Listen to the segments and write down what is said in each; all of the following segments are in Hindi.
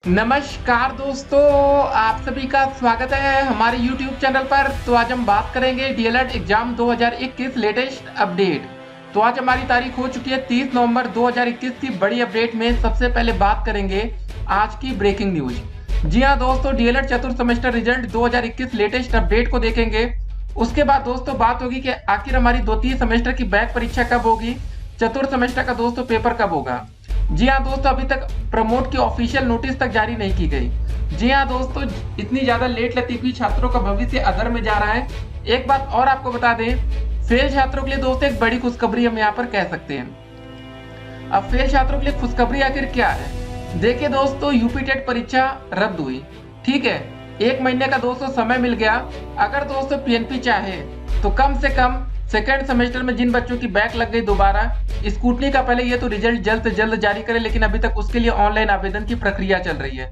नमस्कार दोस्तों, आप सभी का स्वागत है हमारे YouTube चैनल पर। तो आज हम बात करेंगे डीएलएड एग्जाम 2021 लेटेस्ट अपडेट। तो आज हमारी तारीख हो चुकी है 30 नवंबर 2021 की बड़ी अपडेट में सबसे पहले बात करेंगे आज की ब्रेकिंग न्यूज। जी हाँ दोस्तों, डीएलएड चतुर्थ सेमेस्टर रिजल्ट 2021 लेटेस्ट अपडेट को देखेंगे। उसके बाद दोस्तों बात होगी कि आखिर हमारी द्वितीय सेमेस्टर की बैक परीक्षा कब होगी, चतुर्थ सेमेस्टर का दोस्तों पेपर कब होगा। जी हाँ दोस्तों, अभी तक प्रमोट की ऑफिशियल नोटिस तक जारी नहीं की गई। जी हाँ दोस्तों, इतनी ज्यादा लेट लतीफी छात्रों का भविष्य अधर में जा रहा है। एक बात और आपको बता दें, फेल छात्रों के लिए दोस्तों एक बड़ी खुशखबरी हम यहाँ पर कह सकते हैं। अब फेल छात्रों के लिए खुशखबरी आखिर क्या है, देखिए दोस्तों, यूपी टेट परीक्षा रद्द हुई, ठीक है, 1 महीने का दोस्तों समय मिल गया। अगर दोस्तों पीएनपी चाहे तो कम से कम सेकेंड सेमेस्टर में जिन बच्चों की बैक लग गई दोबारा स्कूटनी का पहले ये तो रिजल्ट जल्द से जल्द जारी करे, लेकिन अभी तक उसके लिए ऑनलाइन आवेदन की प्रक्रिया चल रही है।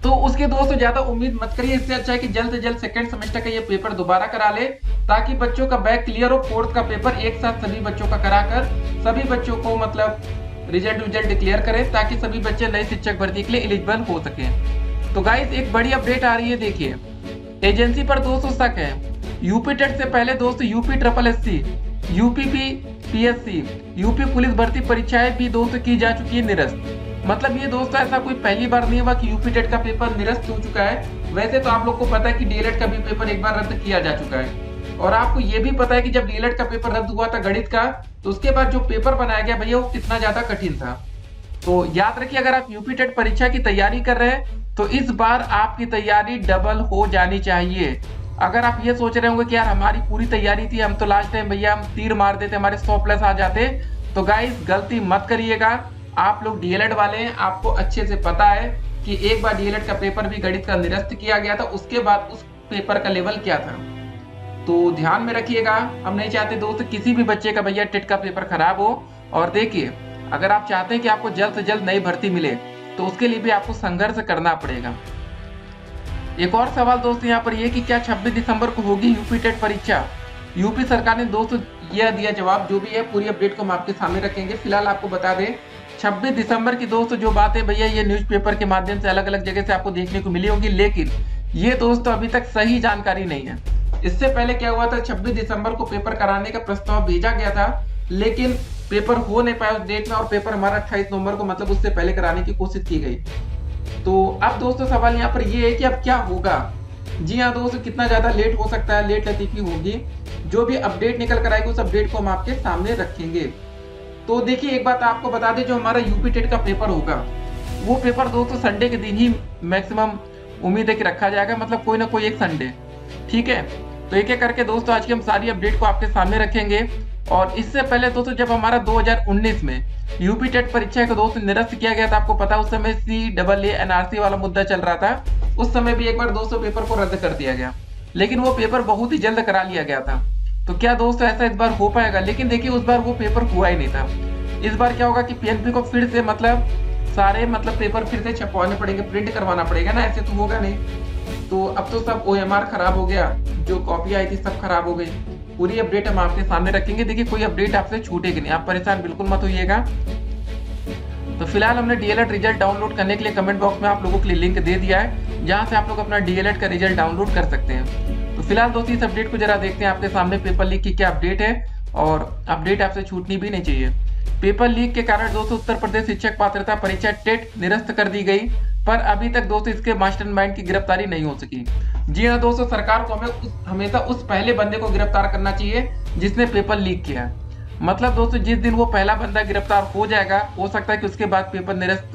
तो उसके दोस्तों ज्यादा उम्मीद मत करिए, इससे अच्छा है कि जल्द से जल्द सेकंड सेमेस्टर का ये पेपर दोबारा करा ले, ताकि बच्चों का बैक क्लियर हो। फोर्थ का पेपर एक साथ सभी बच्चों का कराकर सभी बच्चों को मतलब रिजल्ट डिक्लेयर करें, ताकि सभी बच्चे नई शिक्षक भर्ती के लिए एलिजिबल हो सके। तो गाइस एक बड़ी अपडेट आ रही है, देखिए एजेंसी पर दोस्तों शक है। यूपी टेट से पहले दोस्तों UP triple SC, UP PSC, UP police भर्ती परीक्षाएं भी दोस्तों की जा चुकी है निरस्त। मतलब ये दोस्तों ऐसा कोई पहली बार नहीं हुआ कि यूपी टेट का पेपर निरस्त हो चुका है। वैसे तो आप लोग को पता है कि डीएलएड का भी पेपर एक बार रद्द किया जा चुका है, और आपको ये भी पता है कि जब डीएलएड का पेपर रद्द हुआ था गणित का, तो उसके बाद जो पेपर बनाया गया भैया वो कितना ज्यादा कठिन था। तो याद रखिए, अगर आप यूपी टेट परीक्षा की तैयारी कर रहे हैं तो इस बार आपकी तैयारी डबल हो जानी चाहिए। अगर आप ये सोच रहे होंगे कि यार हमारी पूरी तैयारी थी, हम तो लास्ट टाइम भैया हम तीर मार देते, हमारे 100+ आ जाते, तो गाइस गलती मत करिएगा। आप लोग डीएलएड वाले हैं, आपको अच्छे से पता है कि एक बार डीएलएड का पेपर भी गणित का निरस्त किया गया था, उसके बाद उस पेपर का लेवल क्या था। तो ध्यान में रखिएगा, हम नहीं चाहते दोस्तों किसी भी बच्चे का भैया टेट का पेपर खराब हो। और देखिए, अगर आप चाहते हैं कि आपको जल्द से जल्द नई भर्ती मिले, तो उसके लिए भी आपको संघर्ष करना पड़ेगा। एक और सवाल दोस्तों यहाँ पर ये कि क्या 26 दिसंबर को होगी यूपी टेट परीक्षा। यूपी सरकार ने दोस्तों यह दिया जवाब, जो भी है पूरी अपडेट को हम आपके सामने रखेंगे। फिलहाल आपको बता दें 26 दिसंबर की दोस्तों जो बात है भैया, ये न्यूज़पेपर के माध्यम से अलग अलग जगह से आपको देखने को मिली होगी, लेकिन ये दोस्तों अभी तक सही जानकारी नहीं है। इससे पहले क्या हुआ था, 26 दिसंबर को पेपर कराने का प्रस्ताव भेजा गया था, लेकिन पेपर हो नहीं पाया उस डेट में, और पेपर हमारा 28 नवंबर को मतलब उससे पहले कराने की कोशिश की गई। तो अब दोस्तों सवाल यहाँ पर ये है कि अब क्या होगा। जी हाँ दोस्तों, कितना ज्यादा लेट हो सकता है, लेट लतीफी होगी। जो भी अपडेट निकल कर आएगी उस अपडेट को हम आपके सामने रखेंगे। तो देखिए एक बात आपको बता दें, जो हमारा यूपी टेट का पेपर होगा वो पेपर दोस्तों संडे के दिन ही मैक्सिमम उम्मीद है कि रखा जाएगा, मतलब कोई ना कोई एक संडे, ठीक है। तो एक एक करके दोस्तों आज की हम सारी अपडेट को आपके सामने रखेंगे। और इससे पहले दोस्तों जब हमारा 2019 में यूपी टेट परीक्षा को दोस्तों निरस्त किया गया था, आपको पता उस समय CAA एनआरसी वाला मुद्दा चल रहा था, उस समय भी एक बार दोस्तों पेपर को रद्द कर दिया गया, लेकिन वो पेपर बहुत ही जल्द करा लिया गया था। तो क्या दोस्तों ऐसा इस बार हो पाएगा, लेकिन देखिए उस बार वो पेपर हुआ ही नहीं था। इस बार क्या होगा कि पीएनपी को फिर से मतलब सारे पेपर फिर से छपवाने पड़ेंगे, प्रिंट करवाना पड़ेगा ना, ऐसे तो होगा नहीं। तो अब तो सब OMR खराब हो गया, जो कॉपी आई थी सब खराब हो गई। पूरी अपडेट हम आपके सामने रखेंगे। देखिए कोई अपडेट आपसे छूटेगी नहीं, आप परेशान बिल्कुल मत होइएगा। तो फिलहाल हमने डीएलएड रिजल्ट डाउनलोड करने के लिए कमेंट बॉक्स में आप लोगों के लिए लिंक दे दिया है, जहां से आप लोग अपना डीएलएड का रिजल्ट डाउनलोड कर सकते हैं। तो फिलहाल दोस्तों इस अपडेट को जरा देखते हैं आपके सामने, पेपर लीक की क्या अपडेट है, और अपडेट आपसे छूटनी भी नहीं चाहिए। पेपर लीक के कारण दोस्तों उत्तर प्रदेश शिक्षक पात्रता परीक्षा टेट निरस्त कर दी गई, पर अभी तक दोस्तों इसके मास्टरमाइंड की गिरफ्तारी नहीं हो सकी। जी हाँ दोस्तों, सरकार को हमेशा उस पहले बंदे को गिरफ्तार करना चाहिए जिसने पेपर लीक किया। मतलब दोस्तों जिस दिन वो पहला बंदा गिरफ्तार हो जाएगा, हो सकता है कि उसके बाद पेपर निरस्त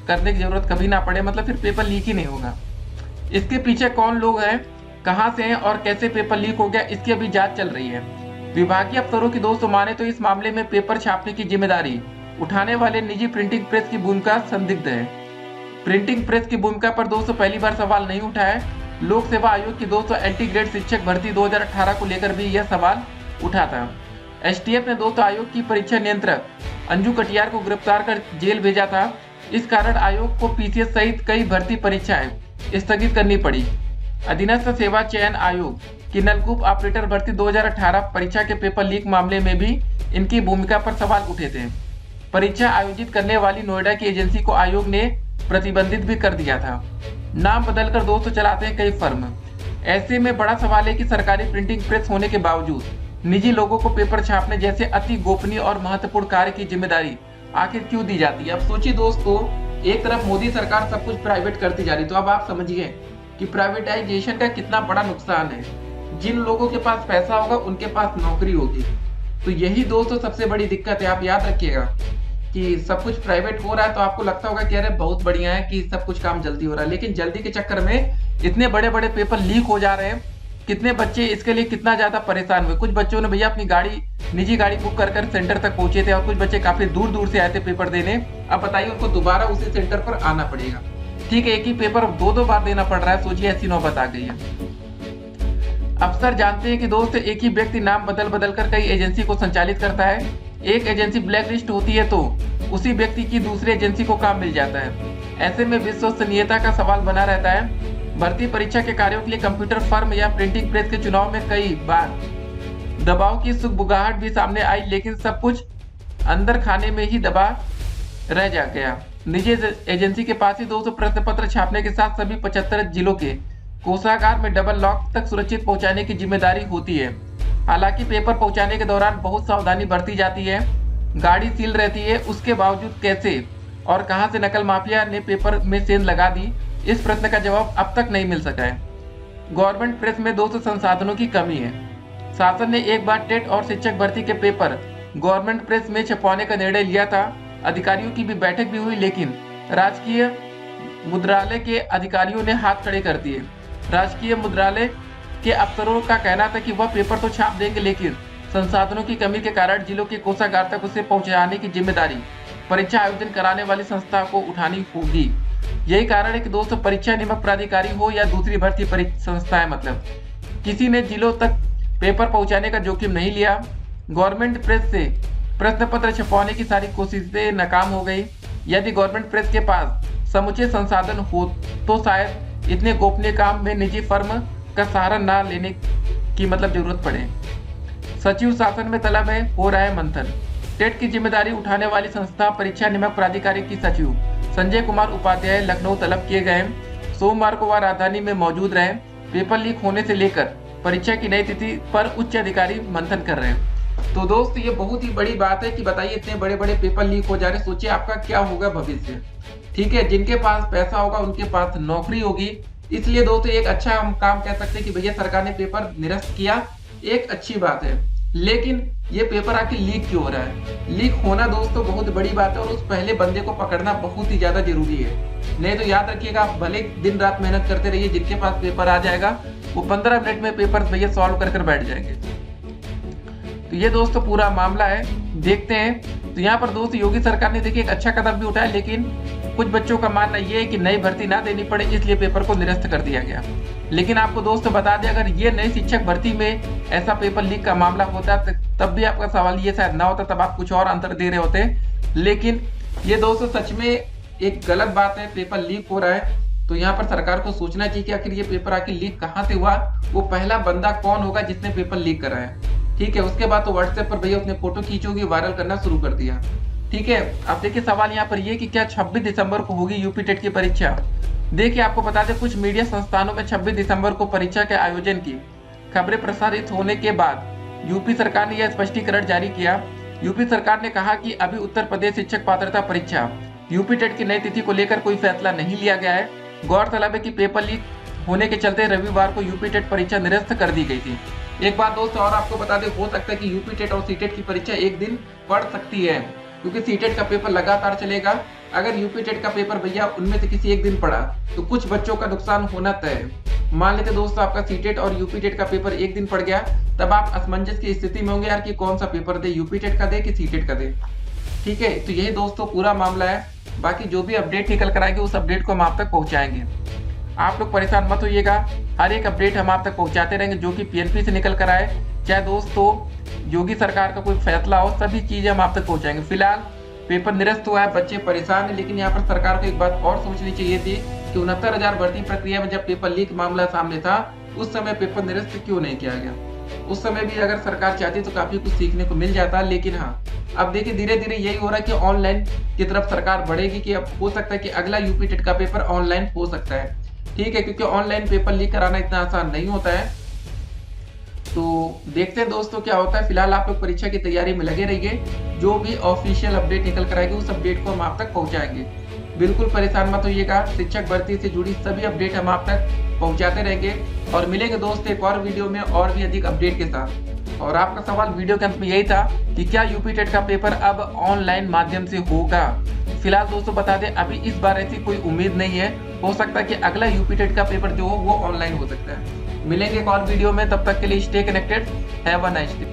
करने की जरूरत कभी ना पड़े, मतलब फिर पेपर लीक ही नहीं होगा। इसके पीछे कौन लोग हैं, कहाँ से हैं और कैसे पेपर लीक हो गया, इसकी अभी जांच चल रही है। विभागीय अफसरों की दोस्तों माने तो इस मामले में पेपर छापने की जिम्मेदारी उठाने वाले निजी प्रिंटिंग प्रेस की भूमिका संदिग्ध है। प्रिंटिंग प्रेस की भूमिका पर दोस्तों पहली बार सवाल नहीं उठा है। लोक सेवा आयोग की दोस्तों एंटी ग्रेड शिक्षक भर्ती 2018 को लेकर भी यह सवाल उठा था। एसटीएफ ने दोस्तों आयोग की परीक्षा नियंत्रक अंजू कटियार को गिरफ्तार कर जेल भेजा था। इस कारण आयोग को पीसीएस सहित कई भर्ती परीक्षाएं स्थगित करनी पड़ी। अधीनस्थ सेवा चयन आयोग की नलकूप ऑपरेटर भर्ती 2018 परीक्षा के पेपर लीक मामले में भी इनकी भूमिका पर सवाल उठे थे। परीक्षा आयोजित करने वाली नोएडा की एजेंसी को आयोग ने प्रतिबंधित भी कर दिया था। नाम बदलकर दोस्तों चलाते हैं कई फर्म। ऐसे में बड़ा सवाल है कि सरकारी प्रिंटिंग प्रेस होने के बावजूद निजी लोगों को पेपर छापने जैसे अति गोपनीय और महत्वपूर्ण कार्य की जिम्मेदारी आखिर क्यों दी जाती है। अब सोचिए दोस्तों, एक तरफ मोदी सरकार सब कुछ प्राइवेट करती जा रही, तो अब आप समझिए कि प्राइवेटाइजेशन का कितना बड़ा नुकसान है। जिन लोगों के पास पैसा होगा उनके पास नौकरी होगी, तो यही दोस्तों सबसे बड़ी दिक्कत है। आप याद रखिएगा कि सब कुछ प्राइवेट हो रहा है तो आपको लगता होगा कि अरे बहुत बढ़िया है कि सब कुछ काम जल्दी हो रहा है, लेकिन जल्दी के चक्कर में इतने बड़े बड़े पेपर लीक हो जा रहे हैं। कितने बच्चे इसके लिए कितना ज्यादा परेशान हुए। कुछ बच्चों ने भैया अपनी निजी गाड़ी बुक कर सेंटर तक पहुंचे थे और कुछ बच्चे काफी दूर दूर से आए थे पेपर देने। अब बताइए उनको दोबारा उसी सेंटर पर आना पड़ेगा। ठीक है, एक ही पेपर दो बार देना पड़ रहा है। सोचिए ऐसी नौबत आ गई है। अफसर जानते हैं कि दोस्त एक ही व्यक्ति नाम बदल कर कई एजेंसी को संचालित करता है। एक एजेंसी ब्लैक लिस्ट होती है तो उसी व्यक्ति की दूसरी एजेंसी को काम मिल जाता है। ऐसे में विश्वसनीयता का सवाल बना रहता है। भर्ती परीक्षा के कार्यों के लिए कंप्यूटर फर्म या प्रिंटिंग प्रेस के चुनाव में कई बार दबाव की सुगबुगाहट भी सामने आई, लेकिन सब कुछ अंदर खाने में ही दबा रह जा गया। निजी एजेंसी के पास ही 200 प्रश्न पत्र छापने के साथ सभी 75 जिलों के कोषागार में डबल लॉक तक सुरक्षित पहुंचाने की जिम्मेदारी होती है। हालांकि पेपर पहुंचाने के दौरान बहुत सावधानी बरती जाती है। गाड़ी सील रहती है, उसके बावजूद कैसे और कहां से नकल माफिया ने पेपर में सेंध लगा दी, इस प्रश्न का जवाब अब तक नहीं मिल सका है। गवर्नमेंट प्रेस में 200 संसाधनों की कमी है। शासन ने एक बार टेट और शिक्षक भर्ती के पेपर गवर्नमेंट प्रेस में छपवाने का निर्णय लिया था। अधिकारियों की भी बैठक भी हुई, लेकिन राजकीय मुद्रालय के अधिकारियों ने हाथ खड़े कर दिए। राजकीय मुद्रालय के अफसरों का कहना था कि वह पेपर तो छाप देंगे, लेकिन संसाधनों की कमी के कारण जिलों के कोषागार तक उसे पहुंचाने की जिम्मेदारी परीक्षा आयोजन कराने वाली संस्था को उठानी होगी। यही कारण है कि दोस्तों परीक्षा नियामक प्राधिकारी हो या दूसरी भर्ती संस्थाएं, मतलब किसी ने जिलों तक पेपर पहुंचाने का जोखिम नहीं लिया। गवर्नमेंट प्रेस से प्रश्न पत्र छपवाने की सारी कोशिशें नाकाम हो गई। यदि गवर्नमेंट प्रेस के पास समुचित संसाधन हो तो शायद इतने गोपनीय काम में निजी फर्म का सहारा न लेने की जरूरत पड़े। सचिव शासन में तलब है, हो रहा है मंथन। टेट की जिम्मेदारी उठाने वाली संस्था परीक्षा नियामक प्राधिकारी की सचिव संजय कुमार उपाध्याय लखनऊ तलब किए गए। सोमवार को वह राजधानी में मौजूद रहे। पेपर लीक होने से लेकर परीक्षा की नई तिथि पर उच्च अधिकारी मंथन कर रहे हैं। तो दोस्त ये बहुत ही बड़ी बात है कि बताइए इतने बड़े बड़े पेपर लीक हो जा रहे, सोचिए आपका क्या होगा भविष्य। ठीक है, जिनके पास पैसा होगा उनके पास नौकरी होगी। इसलिए दोस्तों एक अच्छा हम काम कह सकते हैं कि भैया सरकार ने पेपर निरस्त किया, एक अच्छी बात है। लेकिन ये पेपर आखिर लीक क्यों हो रहा है? लीक होना दोस्तों बहुत बड़ी बात है और उस पहले बंदे को पकड़ना बहुत ही ज्यादा जरूरी है। नहीं तो याद रखिएगा, आप भले दिन रात मेहनत करते रहिए, जिनके पास पेपर आ जाएगा वो 15 मिनट में पेपर भैया सॉल्व कर बैठ जाएंगे। तो ये दोस्तों पूरा मामला है, देखते हैं। तो यहाँ पर दोस्त योगी सरकार ने देखिए एक अच्छा कदम भी उठाया, लेकिन कुछ बच्चों का मानना ये है कि नई भर्ती ना देनी पड़े, इसलिए पेपर को निरस्त कर दिया गया। लेकिन आपको दोस्तों बता दें, अगर ये नई शिक्षक भर्ती में ऐसा पेपर लीक का मामला होता तब भी आपका सवाल ये शायद ना होता, तब आप कुछ और अंतर दे रहे होते। लेकिन ये दोस्तों सच में एक गलत बात है, पेपर लीक हो रहा है। तो यहाँ पर सरकार को सोचना चाहिए कि आखिर ये पेपर आखिर लीक कहाँ से हुआ, वो पहला बंदा कौन होगा जिसने पेपर लीक करा है। ठीक है, उसके बाद तो व्हाट्सएप पर भैया उसने फोटो खींचोगी, वायरल करना शुरू कर दिया। ठीक है, अब देखिए सवाल यहाँ पर ये कि क्या 26 दिसंबर को होगी यूपी टेट की परीक्षा। देखिए आपको बता दें, कुछ मीडिया संस्थानों में 26 दिसंबर को परीक्षा के आयोजन की खबरें प्रसारित होने के बाद यूपी सरकार ने यह स्पष्टीकरण जारी किया। यूपी सरकार ने कहा कि अभी उत्तर प्रदेश शिक्षक पात्रता परीक्षा यूपी टेट की नई तिथि को लेकर कोई फैसला नहीं लिया गया है। गौरतलब है कि पेपर लीक होने के चलते रविवार को यूपी टेट परीक्षा निरस्त कर दी गई थी। एक बात दोस्तों और आपको बता दें, हो सकता है कि यूपी टेट और सीटेट की परीक्षा एक दिन पढ़ सकती है, क्योंकि सीटेट का पेपर लगातार चलेगा। अगर यूपी टेट का पेपर भैया उनमें से किसी एक दिन पढ़ा तो कुछ बच्चों का नुकसान होना तय है। मान लेते दोस्तों आपका सीटेट और यूपी टेट का पेपर एक दिन पड़ गया, तब आप असमंजस की स्थिति में होंगे यार कि कौन सा पेपर दे, यूपी टेट का दे कि सीटेट का दे। ठीक है, तो यही दोस्तों पूरा मामला है। बाकी जो भी अपडेट निकल कर आएगी उस अपडेट को हम आप तक पहुंचाएंगे। आप लोग परेशान मत होइएगा, हर एक अपडेट हम आप तक पहुंचाते रहेंगे जो कि पीएनपी से निकल कर आए, चाहे दोस्तों योगी सरकार का कोई फैसला हो, सभी चीजें हम आप तक पहुंचाएंगे। फिलहाल पेपर निरस्त हुआ है, बच्चे परेशान है, लेकिन यहाँ पर सरकार को एक बात और सोचनी चाहिए थी कि 69,000 भर्ती प्रक्रिया में जब पेपर लीक मामला सामने था उस समय पेपर निरस्त क्यों नहीं किया गया। उस समय भी अगर सरकार चाहती तो काफी कुछ सीखने को मिल जाता। लेकिन हाँ, अब देखिए धीरे धीरे यही हो रहा है कि ऑनलाइन की तरफ सरकार बढ़ेगी, कि अब हो सकता है कि अगला यूपी टेट का पेपर ऑनलाइन हो सकता है। ठीक है, क्योंकि ऑनलाइन पेपर लीक कराना इतना आसान नहीं होता है। तो देखते हैं दोस्तों क्या होता है। फिलहाल आप लोग परीक्षा की तैयारी में लगे रहिए, जो भी ऑफिशियल अपडेट निकल कर आएगी उस अपडेट को हम आप तक पहुंचाएंगे। बिल्कुल परेशान मत होइएगा, शिक्षक भर्ती से जुड़ी सभी अपडेट हम आप तक पहुंचाते रहेंगे और मिलेंगे दोस्त एक और वीडियो में और भी अधिक अपडेट के साथ। और आपका सवाल वीडियो के अंत में यही था कि क्या यूपी टेट का पेपर अब ऑनलाइन माध्यम से होगा। फिलहाल दोस्तों बता दें, अभी इस बार ऐसी कोई उम्मीद नहीं है, हो सकता है कि अगला यूपी टेट का पेपर जो हो वो ऑनलाइन हो सकता है। मिलेंगे एक और वीडियो में, तब तक के लिए stay connected, have a nice day.